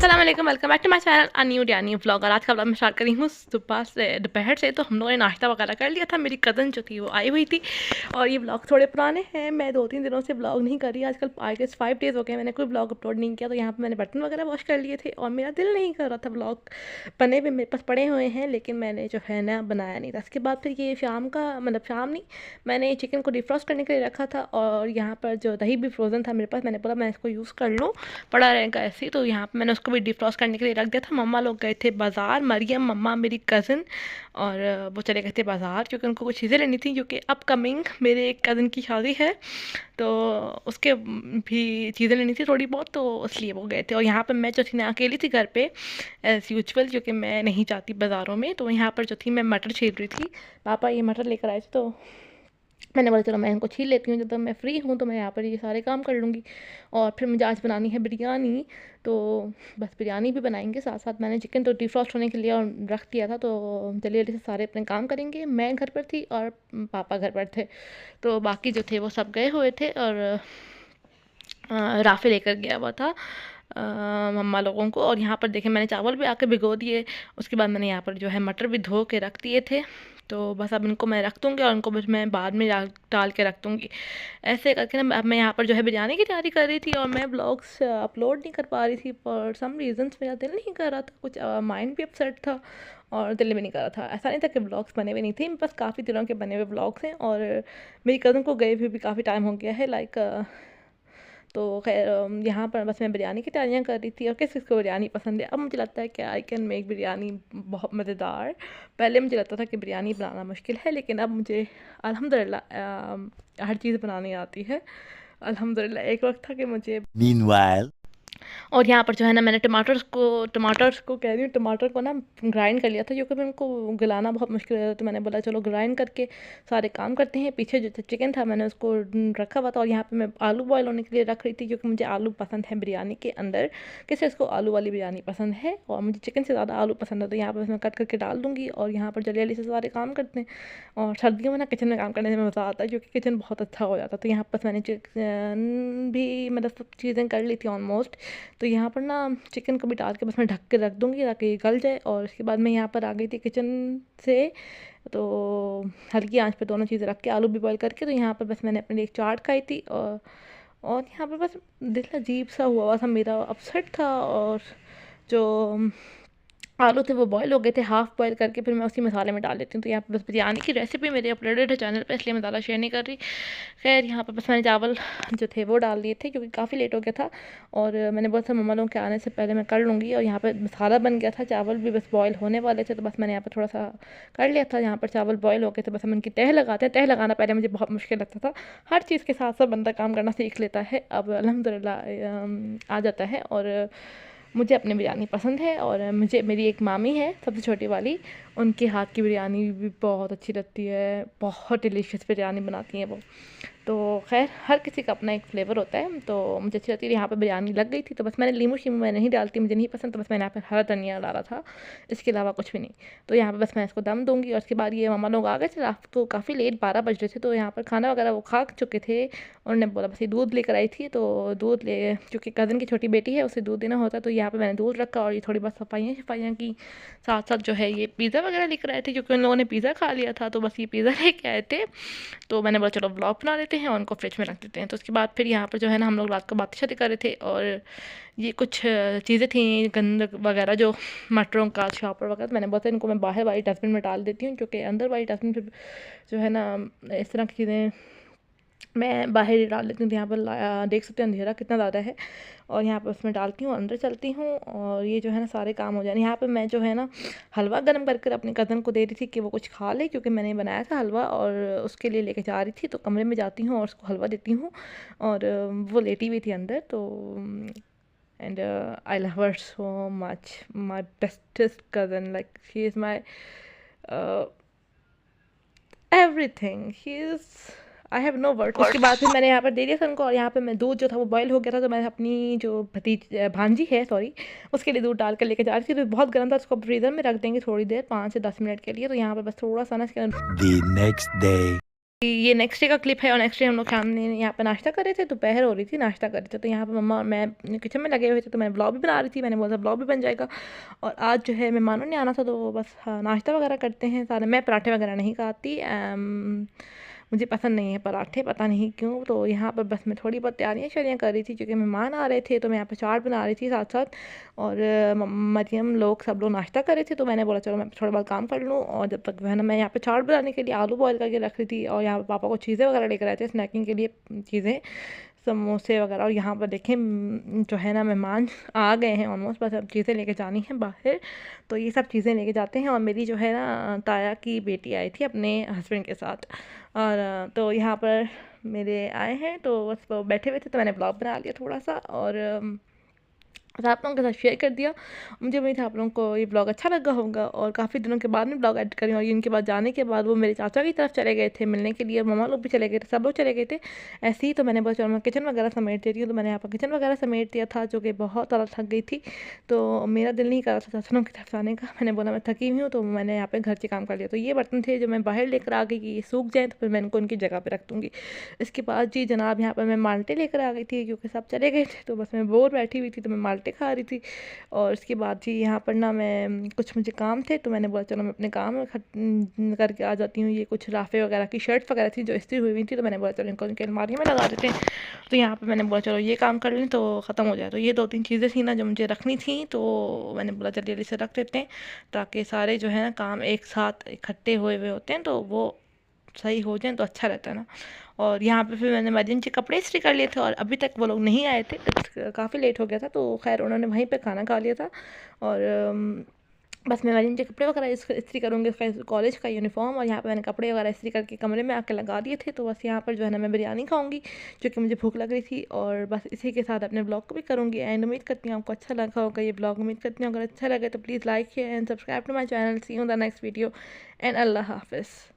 अस्सलाम वालेकुम, welcome back to my channel a new day new vlog. और आज का व्लॉग मैं स्टार्ट करी हूँ सुबह से दोपहर से। तो हम लोगों ने नाश्ता वगैरह कर लिया था। मेरी कज़न जो थी वो आई हुई थी और ये व्लॉग थोड़े पुराने हैं। मैं 2-3 दिनों से व्लॉग नहीं कर रही। आजकल आई गेस 5 डेज़ हो गए मैंने कोई व्लॉग अपलोड नहीं किया। तो यहाँ पर मैंने बर्तन वगैरह वॉश कर लिए थे और मेरा दिल नहीं कर रहा था। व्लॉग बने हुए मेरे पास पड़े हुए हैं, लेकिन मैंने जो है ना बनाया नहीं था। उसके बाद फिर ये शाम का मतलब शाम नहीं, मैंने चिकन को डिफ्रॉस्ट करने के लिए रखा था और यहाँ पर जो दही भी फ्रोज़न था मेरे पास, मैंने बोला मैं इसको यूज़ कर लूँ, पड़ा रहेगा ऐसे ही। तो यहाँ पे मैंने उसको भी डिफ्रॉस्ट करने के लिए रख दिया था। मम्मा लोग गए थे बाज़ार, मरियम, मम्मा, मेरी कज़न, और वो चले गए थे बाज़ार क्योंकि उनको कुछ चीज़ें लेनी थी क्योंकि अपकमिंग मेरे एक कज़न की शादी है, तो उसके भी चीज़ें लेनी थी थोड़ी बहुत, तो इसलिए वो गए थे। और यहाँ पर मैं जो थी ना अकेली थी घर पे एज़ यूजुअल, क्योंकि मैं नहीं जाती बाज़ारों में। तो यहाँ पर जो थी मैं मटर छील रही थी। पापा ये मटर लेकर आए थे तो मैंने बोला चलो मैं इनको छील लेती हूँ, जब तक मैं फ्री हूँ तो मैं यहाँ पर ये सारे काम कर लूँगी। और फिर मुझे आज बनानी है बिरयानी, तो बस बिरयानी भी बनाएंगे साथ साथ। मैंने चिकन तो डिफ्रॉस्ट होने के लिए और रख दिया था, तो जल्दी जल्दी से सारे अपने काम करेंगे। मैं घर पर थी और पापा घर पर थे, तो बाकी जो थे वो सब गए हुए थे। और राफ़ी लेकर गया हुआ था मम्मा लोगों को। और यहाँ पर देखें मैंने चावल भी आके भिगो दिए। उसके बाद मैंने यहाँ पर जो है मटर भी धो के रख दिए थे। तो बस अब इनको मैं रख दूँगी और इनको बस मैं बाद में डाल के रख दूँगी। ऐसे करके ना अब मैं यहाँ पर जो है बिरयानी की तैयारी कर रही थी और मैं ब्लॉग्स अपलोड नहीं कर पा रही थी फॉर सम रीज़न्स। मेरा दिल नहीं कर रहा था, कुछ माइंड भी अपसेट था और दिल भी नहीं कर रहा था। ऐसा नहीं था कि ब्लॉग्स बने हुए नहीं थे, मेरे पास काफ़ी दिनों के बने हुए ब्लॉग्स हैं। और मेरी कज़न को गए हुए भी काफ़ी टाइम हो गया है लाइक। तो खैर यहाँ पर बस मैं बिरयानी की तैयारियाँ कर रही थी। और किस किस को बिरयानी पसंद है, अब मुझे लगता है कि आई कैन मेक बिरयानी बहुत मज़ेदार। पहले मुझे लगता था कि बिरयानी बनाना मुश्किल है, लेकिन अब मुझे अल्हम्दुलिल्लाह हर चीज़ बनानी आती है अल्हम्दुलिल्लाह। एक वक्त था कि मुझे Meanwhile, और यहाँ पर जो है ना मैंने टमाटर्स को कह रही हूँ, टमाटर को ना ग्राइंड कर लिया था क्योंकि मैं उनको गलाना बहुत मुश्किल है। तो मैंने बोला चलो ग्राइंड करके सारे काम करते हैं। पीछे जो चिकन था मैंने उसको रखा हुआ था और यहाँ पे मैं आलू बॉयल होने के लिए रख रही थी क्योंकि मुझे आलू पसंद है बिरयानी के अंदर। किसी इसको आलू वाली बिरयानी पसंद है और मुझे चिकन से ज़्यादा आलू पसंद है। तो यहाँ पर मैं कट करके डाल दूँगी और यहाँ पर जल्दी जल्दी से सारे काम करते हैं। और सर्दियों में ना किचन में काम करने में मज़ा आता है क्योंकि किचन बहुत अच्छा हो जाता है। तो यहाँ पर मैंने चिकन भी मतलब सब चीज़ें कर ली थी ऑलमोस्ट। तो यहाँ पर ना चिकन को भी डाल के बस मैं ढक के रख दूँगी ताकि ये गल जाए। और उसके बाद मैं यहाँ पर आ गई थी किचन से, तो हल्की आंच पे दोनों चीज़ें रख के आलू भी बॉयल करके। तो यहाँ पर बस मैंने अपने लिए एक चाट खाई थी और यहाँ पर बस दिल अजीब सा हुआ था, मेरा अपसेट था। और जो आलू थे वो बॉयल हो गए थे हाफ़ बॉयल करके, फिर मैं उसी मसाले में डाल देती हूँ। तो यहाँ पे बस बिरयानी की रेसिपी मेरी अपलोडेड है चैनल पे, इसलिए मैं ज़्यादा शेयर नहीं कर रही। खैर यहाँ पर बस मैंने चावल जो थे वो डाल दिए थे क्योंकि काफ़ी लेट हो गया था। और मैंने बोला था मम्मा लोगों के आने से पहले मैं कर लूँगी। और यहाँ पर मसाला बन गया था, चावल भी बस बॉयल होने वाले थे, तो बस मैंने यहाँ पर थोड़ा सा कर लिया था। यहाँ पर चावल बॉयल हो गए थे, बस हम इनकी तह लगाते हैं। तह लगाना पहले मुझे बहुत मुश्किल लगता था। हर चीज़ के साथ साथ बंदा काम करना सीख लेता है, अब अल्हम्दुलिल्लाह आ जाता है। और मुझे अपनी बिरयानी पसंद है। और मुझे मेरी एक मामी है सबसे छोटी वाली, उनके हाथ की बिरयानी भी बहुत अच्छी लगती है, बहुत डिलीशियस बिरयानी बनाती हैं वो। तो खैर हर किसी का अपना एक फ्लेवर होता है, तो मुझे अच्छी लगती है। यहाँ पर बिरयानी लग गई थी तो बस मैंने लीमू शीमू मैं नहीं डालती, मुझे नहीं पसंद, तो बस मैंने यहाँ पर हरा धनिया डाला था, इसके अलावा कुछ भी नहीं। तो यहाँ पर बस मैं इसको दम दूँगी। और उसके बाद ये मामा लोग आ गए थे रात को, काफ़ी लेट 12 बज रहे थे। तो यहाँ पर खाना वगैरह वो खा चुके थे। उन्होंने बोला बस ये दूध लेकर आई थी, तो दूध ले, क्योंकि कज़न की छोटी बेटी है उसे दूध देना होता है। तो यहाँ पर मैंने दूध रखा और ये थोड़ी बहुत सफाइयाँ की। साथ साथ जो है ये पिज़्ज़ा वगैरह लेकर आए थे क्योंकि उन लोगों ने पिज़्ज़ा खा लिया था, तो बस ये पिज़्ज़ा लेके आए थे। तो मैंने बोला चलो व्लॉग बना लेते हैं और उनको फ्रिज में रख देते हैं। तो उसके बाद फिर यहाँ पर जो है ना हम लोग रात को बातें शातें कर रहे थे। और ये कुछ चीज़ें थी गंद वगैरह जो मटरों का शॉपर वगैरह, तो मैंने बोला इनको मैं बाहर वाली डस्टबिन में डाल देती हूँ क्योंकि अंदर वाली डस्टबिन फिर जो है ना इस तरह की चीज़ें मैं बाहर ही डाल देती हूँ। तो यहाँ पर देख सकते हैं अंधेरा कितना ज़्यादा है। और यहाँ पर उसमें डालती हूँ, अंदर चलती हूँ और ये जो है ना सारे काम हो जाए। यहाँ पे मैं जो है ना हलवा गर्म करके अपनी कज़न को दे रही थी कि वो कुछ खा ले, क्योंकि मैंने बनाया था हलवा और उसके लिए लेके जा रही थी। तो कमरे में जाती हूँ और उसको हलवा देती हूँ और वो लेटी हुई थी अंदर। तो and I love her so much, my bestest cousin, like she is my everything, he is, I have no word. उसके बाद फिर मैंने यहाँ पर दे दिया था उनको। और यहाँ पे मैं दूध जो था वो बॉयल हो गया था, तो मैंने अपनी जो भांजी है सॉरी, उसके लिए दूध डाल कर लेके जा रही थी। तो बहुत गर्म था, उसको फ्रीज़र में रख देंगे थोड़ी देर 5 से 10 मिनट के लिए। तो यहाँ पर बस थोड़ा सा ना इसके the next day. ये नेक्स्ट डे का क्लिप है और नेक्स्ट डे हम लोग शाम ने यहाँ पे नाश्ता कर रहे थे, दोपहर हो रही थी, नाश्ता कर रहे थे, तो यहाँ पे मम्मा और मैं किचन में लगे हुए थे, तो मैं ब्लॉग भी बना रही थी। मैंने बोला ब्लॉग भी बन जाएगा। और आज जो है मेहमानों ने आना था, तो बस हाँ, नाश्ता वगैरह करते हैं सारे। मैं पराठे वगैरह नहीं खाती, मुझे पसंद नहीं है पराठे, पता नहीं क्यों। तो यहाँ पर बस मैं थोड़ी बहुत तैयारियाँ शैरियाँ कर रही थी क्योंकि मेहमान आ रहे थे, तो मैं यहाँ पर चाट बना रही थी साथ साथ। और मरियम लोग सब लोग नाश्ता कर रहे थे, तो मैंने बोला चलो मैं थोड़ा बहुत काम कर लूँ। और जब तक है ना, मैं यहाँ पे चाट बनाने के लिए आलू बॉयल करके रख रही थी, और यहाँ पे पापा को चीज़ें वगैरह लेकर आए थे स्नैकिंग के लिए, चीज़ें समोसे वगैरह। और यहाँ पर देखें जो है ना, मेहमान आ गए हैं ऑलमोस्ट, बस अब चीज़ें लेके जानी है बाहर। तो ये सब चीज़ें लेके जाते हैं। और मेरी जो है ना, ताया की बेटी आई थी अपने हस्बैंड के साथ, और तो यहाँ पर मेरे आए हैं, तो बस वो बैठे हुए थे, तो मैंने ब्लॉग बना लिया थोड़ा सा, और बस आप लोगों के साथ शेयर कर दिया। मुझे उम्मीद है आप लोगों को ये ब्लॉग अच्छा लगा होगा। और काफ़ी दिनों के बाद में ब्लॉग एडिट करी, और इनके बाद जाने के बाद वो मेरे चाचा की तरफ चले गए थे मिलने के लिए, मम्मा लोग भी चले गए थे, सब लोग चले गए थे ऐसे ही। तो मैंने बोला चलो मैं किचन वगैरह समेट देती हूँ, तो मैंने यहाँ पर किचन वगैरह समेट दिया था, जो कि बहुत ज़्यादा थक गई थी। तो मेरा दिल नहीं कर रहा था चाचा लोगों की तरफ जाने का। मैंने बोला मैं थकी हुई हूँ, तो मैंने यहाँ पर घर से काम कर लिया। तो ये बर्तन थे जो मैं बाहर लेकर आ गई कि ये सूख जाए, तो फिर मैं इनको उनकी जगह पर रख दूँगी। इसके बाद जी जनाब, यहाँ पर मैं माल्टे लेकर आ गई थी क्योंकि सब चले गए थे, तो बस मैं बोर बैठी हुई थी, तो मैं माल्टे खा रही थी। और उसके बाद जी यहाँ पर ना, मैं कुछ मुझे काम थे, तो मैंने बोला चलो मैं अपने काम करके आ जाती हूँ। ये कुछ राफ़े वगैरह की शर्ट्स वगैरह थी जो इस्त्री हुई हुई थी, तो मैंने बोला चलो इनको इनकी अलमारी में लगा देते हैं। तो यहाँ पे मैंने बोला चलो ये काम कर लें तो ख़त्म हो जाए। तो ये 2-3 चीज़ें थी ना जो मुझे रखनी थी, तो मैंने बोला जल्दी जल्दी से रख देते हैं, ताकि सारे जो है ना काम एक साथ इकट्ठे हुए हुए होते हैं, तो वो सही हो जाए तो अच्छा रहता है ना। और यहाँ पे फिर मैंने मरीन के कपड़े इस्त्री कर लिए थे, और अभी तक वो लोग नहीं आए थे, काफ़ी लेट हो गया था, तो खैर उन्होंने वहीं पे खाना खा लिया था। और बस मैं मरीन के कपड़े वगैरह इस्त्री करूँगी, उसका कॉलेज का यूनिफॉर्म। और यहाँ पे मैंने कपड़े वगैरह इस्त्री करके कमरे में आके लगा दिए थे। तो बस यहाँ पर जो है ना, मैं बिरयानी खाऊंगी जो कि मुझे भूख लग रही थी। और बस इसी के साथ अपने ब्लॉग को भी करूँगी एंड। उम्मीद करती हूँ आपको अच्छा लगा होगा ये ब्लॉग। उम्मीद करती हूँ अगर अच्छा लगे तो please like and subscribe to my channel. See you in the next video and अल्लाह हाफिज़।